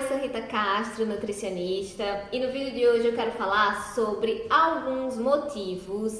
sou Rita Castro, nutricionista, e no vídeo de hoje eu quero falar sobre alguns motivos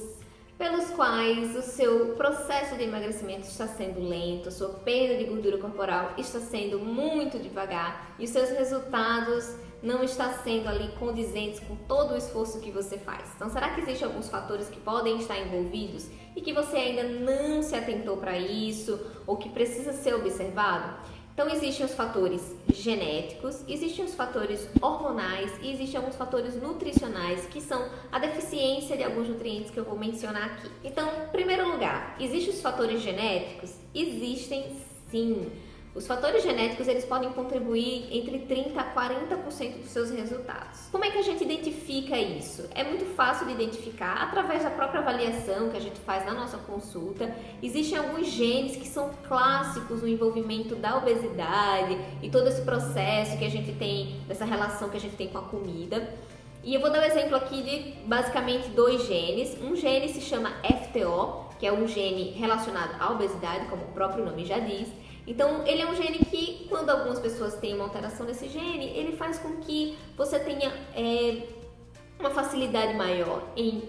pelos quais o seu processo de emagrecimento está sendo lento, sua perda de gordura corporal está sendo muito devagar e os seus resultados não estão sendo ali condizentes com todo o esforço que você faz. Então, será que existem alguns fatores que podem estar envolvidos e que você ainda não se atentou para isso ou que precisa ser observado? Então, existem os fatores genéticos, existem os fatores hormonais e existem alguns fatores nutricionais que são a deficiência de alguns nutrientes que eu vou mencionar aqui. Então, em primeiro lugar, existem os fatores genéticos? Existem sim. Os fatores genéticos, eles podem contribuir entre 30% a 40% dos seus resultados. Como é que a gente identifica isso? É muito fácil de identificar através da própria avaliação que a gente faz na nossa consulta. Existem alguns genes que são clássicos no envolvimento da obesidade e todo esse processo que a gente tem, dessa relação que a gente tem com a comida. E eu vou dar um exemplo aqui de basicamente dois genes. Um gene se chama FTO, que é um gene relacionado à obesidade, como o próprio nome já diz. Então, ele é um gene que, quando algumas pessoas têm uma alteração nesse gene, ele faz com que você tenha uma facilidade maior em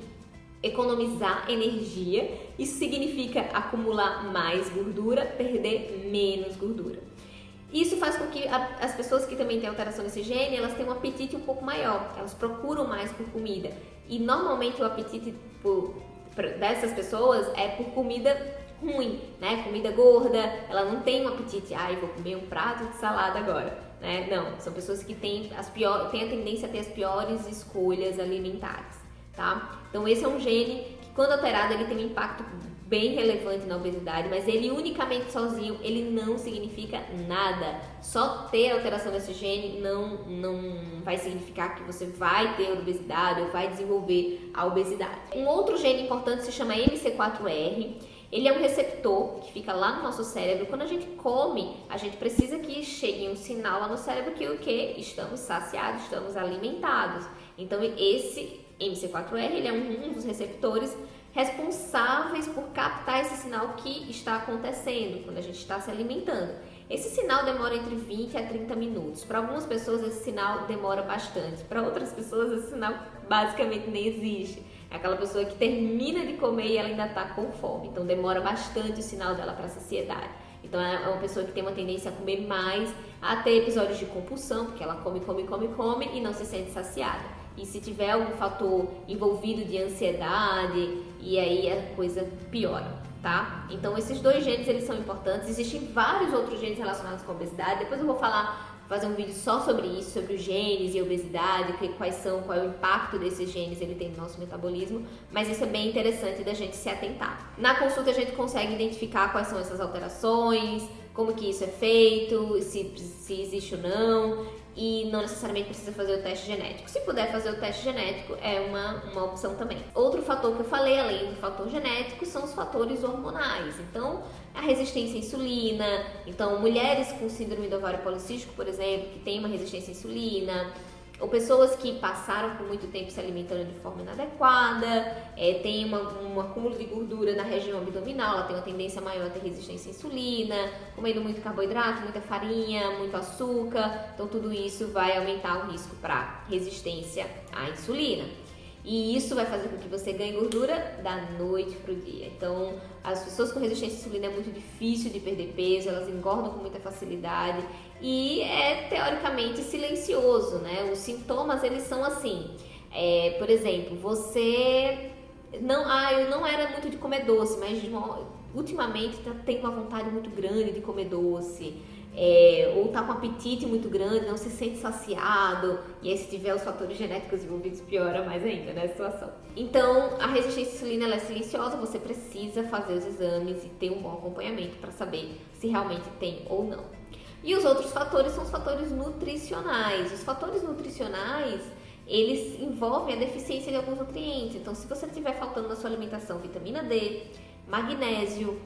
economizar energia. Isso significa acumular mais gordura, perder menos gordura. Isso faz com que as pessoas que também têm alteração nesse gene, elas tenham um apetite um pouco maior, elas procuram mais por comida. E normalmente o apetite dessas pessoas é por comida ruim, né? Comida gorda, ela não tem um apetite, vou comer um prato de salada agora, né? Não, são pessoas que têm a tendência a ter as piores escolhas alimentares, tá? Então esse é um gene que, quando alterado, ele tem um impacto bem relevante na obesidade, mas ele unicamente sozinho, ele não significa nada. Só ter alteração desse gene não vai significar que você vai ter obesidade ou vai desenvolver a obesidade. Um outro gene importante se chama MC4R. Ele é um receptor que fica lá no nosso cérebro. Quando a gente come, a gente precisa que chegue um sinal lá no cérebro que o quê? Estamos saciados, estamos alimentados. Então, esse MC4R, ele é um dos receptores responsáveis por captar esse sinal que está acontecendo quando a gente está se alimentando. Esse sinal demora entre 20 a 30 minutos. Para algumas pessoas esse sinal demora bastante. Para outras pessoas esse sinal basicamente nem existe. É aquela pessoa que termina de comer e ela ainda está com fome. Então demora bastante o sinal dela para a saciedade. Então é uma pessoa que tem uma tendência a comer mais, a ter episódios de compulsão, porque ela come e não se sente saciada. E se tiver algum fator envolvido de ansiedade, e aí a coisa piora, tá? Então esses dois genes, eles são importantes. Existem vários outros genes relacionados com a obesidade. Depois eu vou fazer um vídeo só sobre isso, sobre os genes e a obesidade, qual é o impacto desses genes ele tem no nosso metabolismo, mas isso é bem interessante da gente se atentar. Na consulta a gente consegue identificar quais são essas alterações, como que isso é feito, se existe ou não, e não necessariamente precisa fazer o teste genético. Se puder fazer o teste genético, é uma opção também. Outro fator que eu falei, além do fator genético, são os fatores hormonais. Então, a resistência à insulina. Então, mulheres com síndrome do ovário policístico, por exemplo, que têm uma resistência à insulina, ou pessoas que passaram por muito tempo se alimentando de forma inadequada, tem um acúmulo de gordura na região abdominal, ela tem uma tendência maior a ter resistência à insulina, comendo muito carboidrato, muita farinha, muito açúcar, então tudo isso vai aumentar o risco para resistência à insulina. E isso vai fazer com que você ganhe gordura da noite pro dia. Então, as pessoas com resistência à insulina é muito difícil de perder peso, elas engordam com muita facilidade e é teoricamente silencioso, né? Os sintomas, eles são assim, por exemplo, você eu não era muito de comer doce, mas ultimamente tem uma vontade muito grande de comer doce. Ou tá com um apetite muito grande, não se sente saciado, e aí se tiver os fatores genéticos envolvidos piora mais ainda, né, a situação. Então, a resistência à insulina, ela é silenciosa, você precisa fazer os exames e ter um bom acompanhamento para saber se realmente tem ou não. E os outros fatores são os fatores nutricionais. Os fatores nutricionais, eles envolvem a deficiência de alguns nutrientes. Então, se você estiver faltando na sua alimentação vitamina D, magnésio,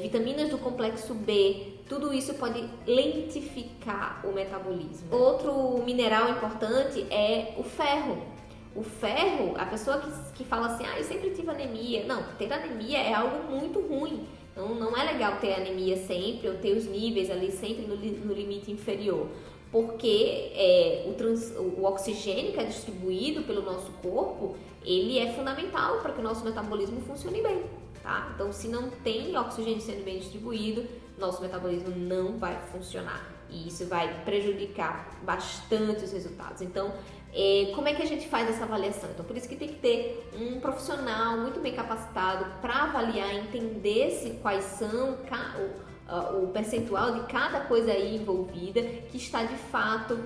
vitaminas do complexo B, tudo isso pode lentificar o metabolismo. Outro mineral importante é o ferro. O ferro, a pessoa que fala assim, eu sempre tive anemia. Não, ter anemia é algo muito ruim. Não é legal ter anemia sempre ou ter os níveis ali sempre no limite inferior. porque o oxigênio que é distribuído pelo nosso corpo, ele é fundamental para que o nosso metabolismo funcione bem, tá? Então, se não tem oxigênio sendo bem distribuído, nosso metabolismo não vai funcionar e isso vai prejudicar bastante os resultados. Então, como é que a gente faz essa avaliação? Então, por isso que tem que ter um profissional muito bem capacitado para avaliar, entender quais são o percentual de cada coisa aí envolvida que está de fato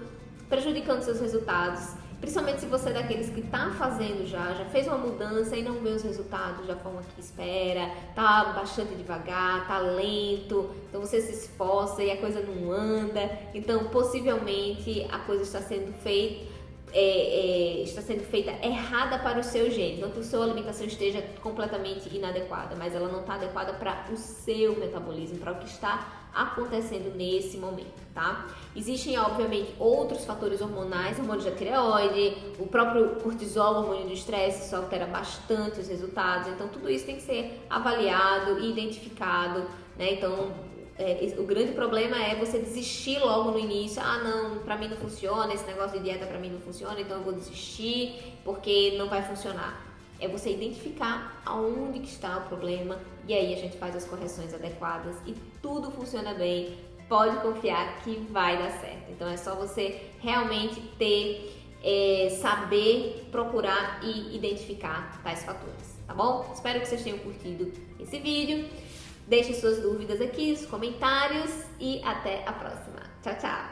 prejudicando seus resultados, principalmente se você é daqueles que está fazendo já fez uma mudança e não vê os resultados da forma que espera, tá bastante devagar, tá lento, então você se esforça e a coisa não anda, então possivelmente a coisa está sendo feita errada para o seu gene, não que a sua alimentação esteja completamente inadequada, mas ela não está adequada para o seu metabolismo, para o que está acontecendo nesse momento, tá? Existem, obviamente, outros fatores hormonais, hormônio da tireoide, o próprio cortisol, hormônio do estresse, isso altera bastante os resultados, então tudo isso tem que ser avaliado e identificado, né? Então, o grande problema é você desistir logo no início. Ah, não, pra mim não funciona, esse negócio de dieta pra mim não funciona, então eu vou desistir porque não vai funcionar. É você identificar aonde que está o problema e aí a gente faz as correções adequadas e tudo funciona bem. Pode confiar que vai dar certo. Então é só você realmente saber procurar e identificar tais fatores, tá bom? Espero que vocês tenham curtido esse vídeo. Deixe suas dúvidas aqui nos comentários e até a próxima. Tchau, tchau!